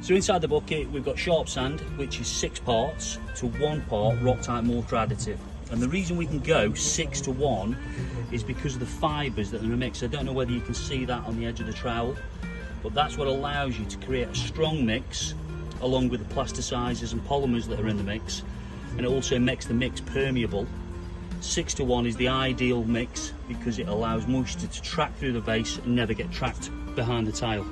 So inside the bucket we've got sharp sand, which is 6 parts to 1 part rock type mortar additive. And the reason we can go 6 to 1 is because of the fibres that are in the mix. I don't know whether you can see that on the edge of the trowel, but that's what allows you to create a strong mix along with the plasticizers and polymers that are in the mix, and it also makes the mix permeable. 6 to 1 is the ideal mix because it allows moisture to track through the base and never get trapped behind the tile.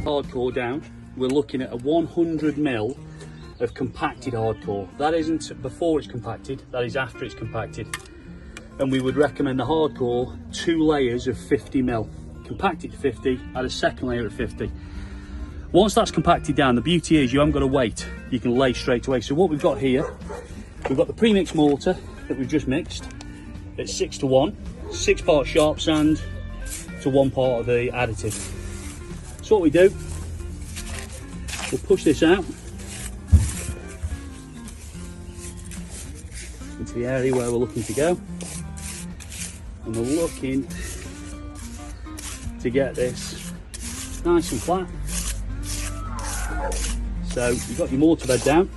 Hardcore down, we're looking at a 100mm of compacted hardcore. That isn't before it's compacted, that is after it's compacted. And we would recommend the hardcore 2 layers of 50mm. Compacted to 50, add a second layer of 50. Once that's compacted down, the beauty is you haven't got to wait, you can lay straight away. So what we've got here, we've got the pre-mixed mortar that we've just mixed at 6 to 1, 6 parts sharp sand to 1 part of the additive. So what we do, we'll push this out into the area where we're looking to go, and we're looking to get this nice and flat. So you've got your mortar bed down.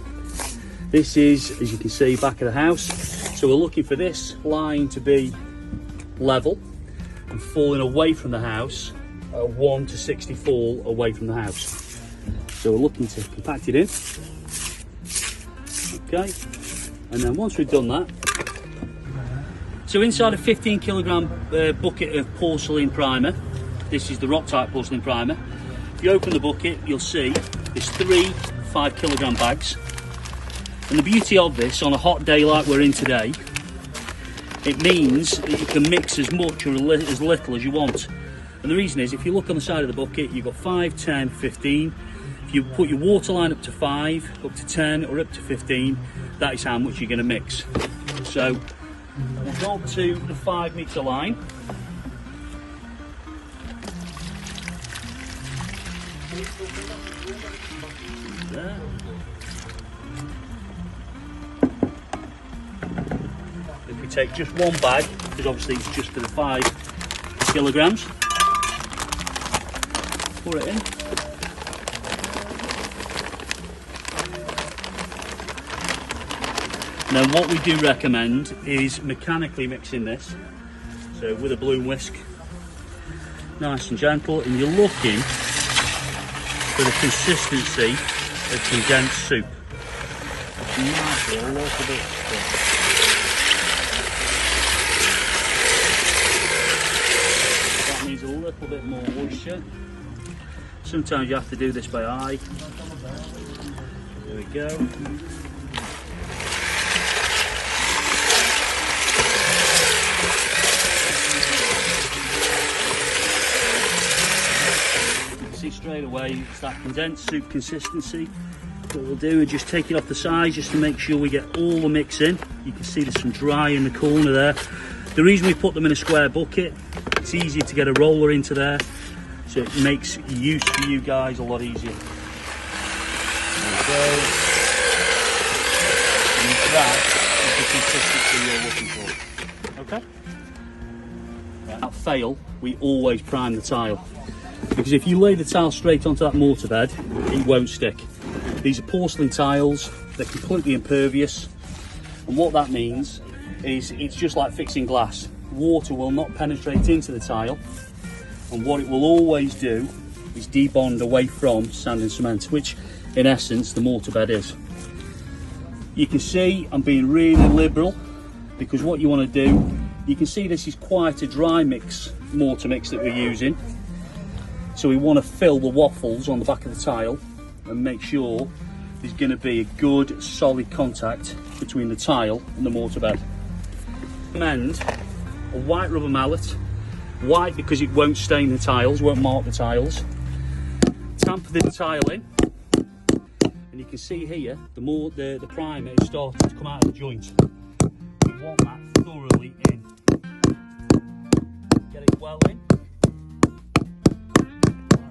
This is, as you can see, back of the house. So we're looking for this line to be level and falling away from the house. 1 to 60 fall away from the house. So we're looking to compact it in. Okay, and then once we've done that, so inside a 15kg bucket of porcelain primer, this is the rock type porcelain primer. If you open the bucket, you'll see there's 3 5kg bags. And the beauty of this on a hot day like we're in today, it means that you can mix as much or as little as you want. And the reason is, if you look on the side of the bucket, you've got 5, 10, 15. If you put your water line up to 5, up to 10, or up to 15, that is how much you're going to mix. So we'll go up to the 5 metre line. There. If we take just 1 bag, because obviously it's just for the 5 kilograms. Pour it in. And then what we do recommend is mechanically mixing this. So with a bloom whisk, nice and gentle, and you're looking for the consistency of condensed soup. Nice, a little bit thick. That needs a little bit more moisture. Sometimes you have to do this by eye. There we go. You can see straight away it's that condensed soup consistency. What we'll do is just take it off the sides just to make sure we get all the mix in. You can see there's some dry in the corner there. The reason we put them in a square bucket, it's easier to get a roller into there. So it makes use for you guys a lot easier. There we go. And that is the consistency you're looking for. Okay? Without fail, we always prime the tile. Because if you lay the tile straight onto that mortar bed, it won't stick. These are porcelain tiles, they're completely impervious. And what that means is it's just like fixing glass. Water will not penetrate into the tile. And what it will always do is debond away from sand and cement, which in essence the mortar bed is. You can see I'm being really liberal, because what you want to do, you can see this is quite a dry mix, mortar mix that we're using. So we want to fill the waffles on the back of the tile and make sure there's going to be a good solid contact between the tile and the mortar bed. Recommend a white rubber mallet. White because it won't stain the tiles, won't mark the tiles. Tamper the tile in, and you can see here the primer is starting to come out of the joint. We want that thoroughly in. Get it well in,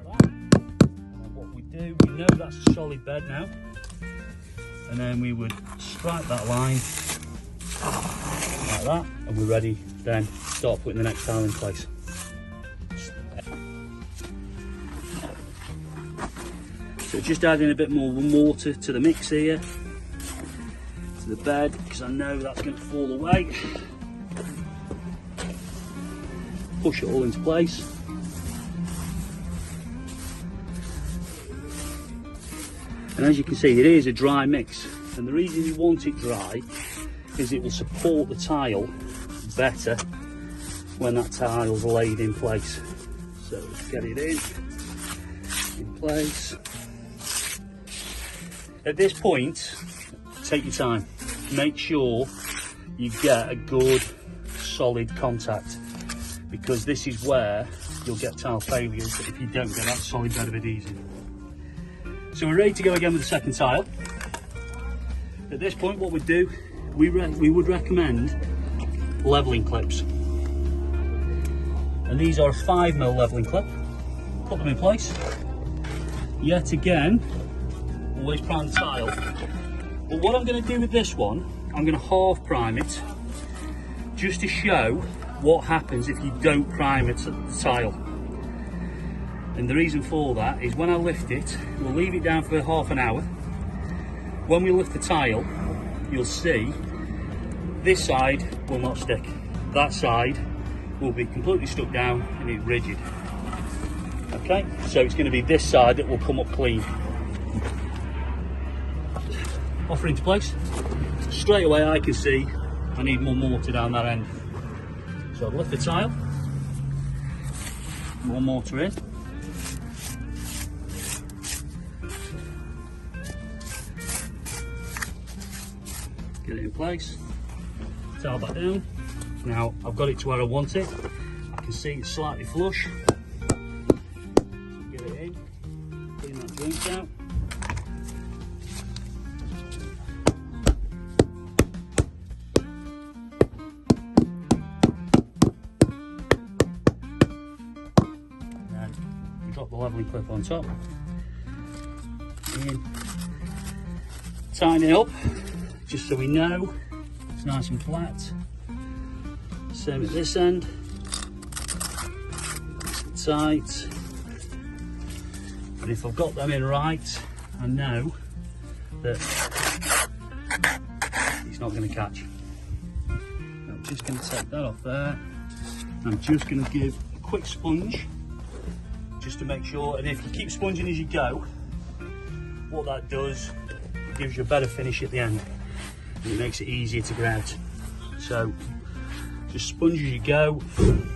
like that. do, we know that's a solid bed now, and then we would strike that line like that, and we're ready then to start putting the next tile in place. So just adding a bit more mortar to the mix here, to the bed, because I know that's going to fall away. Push it all into place. And as you can see, it is a dry mix, and the reason you want it dry is it will support the tile better when that tile's laid in place. So let's get it in place. At this point, take your time. Make sure you get a good solid contact, because this is where you'll get tile failures if you don't get that solid bed of adhesive. So we're ready to go again with the second tile. At this point, what we'd do, we would recommend leveling clips. And these are a 5mm leveling clip. Put them in place. Yet again, always prime the tile. But what I'm going to do with this one, I'm going to half prime it, just to show what happens if you don't prime it at the tile. And the reason for that is when I lift it, we'll leave it down for half an hour. When we lift the tile, you'll see this side will not stick. That side will be completely stuck down and it's rigid. Okay, so it's going to be this side that will come up clean. Offer into place. Straight away I can see I need more mortar down that end. So I'll lift the tile, more mortar in. Get it in place, tile back down. Now I've got it to where I want it. I can see it's slightly flush. Get it in, clean that joint out. Drop the leveling clip on top, and tighten it up just so we know it's nice and flat. Same at this end, nice and tight. And if I've got them in right, I know that it's not going to catch. I'm just going to take that off there. I'm just going to give a quick sponge, just to make sure, and if you keep sponging as you go, what that does, it gives you a better finish at the end, and it makes it easier to grout. So just sponge as you go, and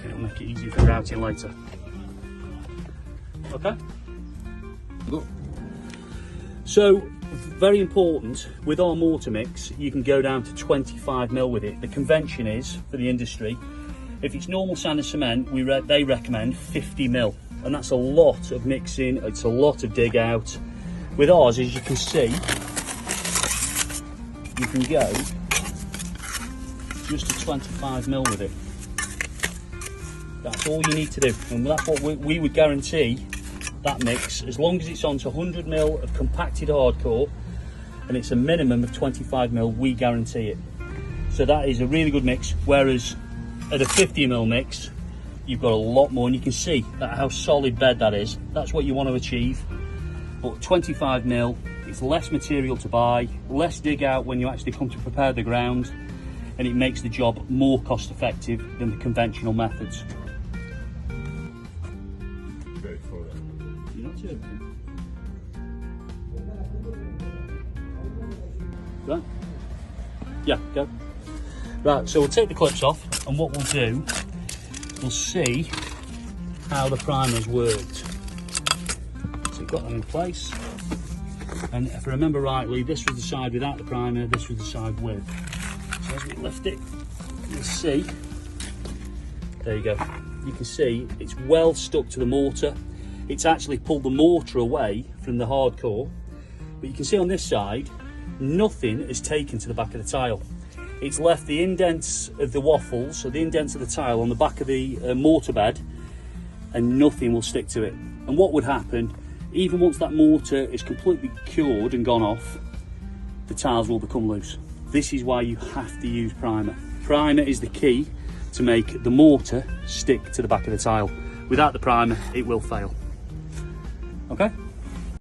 it'll make it easier for grouting later. Okay? Good. So very important, with our mortar mix, you can go down to 25mm with it. The convention is, for the industry, if it's normal sand and cement, they recommend 50mm, and that's a lot of mixing, it's a lot of dig out. With ours, as you can see, you can go just to 25mm with it. That's all you need to do, and that's what we would guarantee that mix, as long as it's on to 100mm of compacted hardcore, and it's a minimum of 25mm, we guarantee it. So that is a really good mix, whereas at a 50mm mix, you've got a lot more, and you can see that how solid bed that is. That's what you want to achieve. But 25mm, it's less material to buy, less dig out when you actually come to prepare the ground, and it makes the job more cost effective than the conventional methods. You're not joking. Right? Yeah, go. Right, so we'll take the clips off, and what we'll do, we'll see how the primer's worked. So we've got them in place, and if I remember rightly, this was the side without the primer, this was the side with. So as we lift it, you'll see, there you go, you can see it's well stuck to the mortar. It's actually pulled the mortar away from the hardcore, but you can see on this side, nothing is taken to the back of the tile. It's left the indents of the waffles, so the indents of the tile on the back of the mortar bed, and nothing will stick to it. And what would happen even once that mortar is completely cured and gone off, the tiles will become loose. This is why you have to use primer. Primer is the key to make the mortar stick to the back of the tile. Without the primer, it will fail. Okay?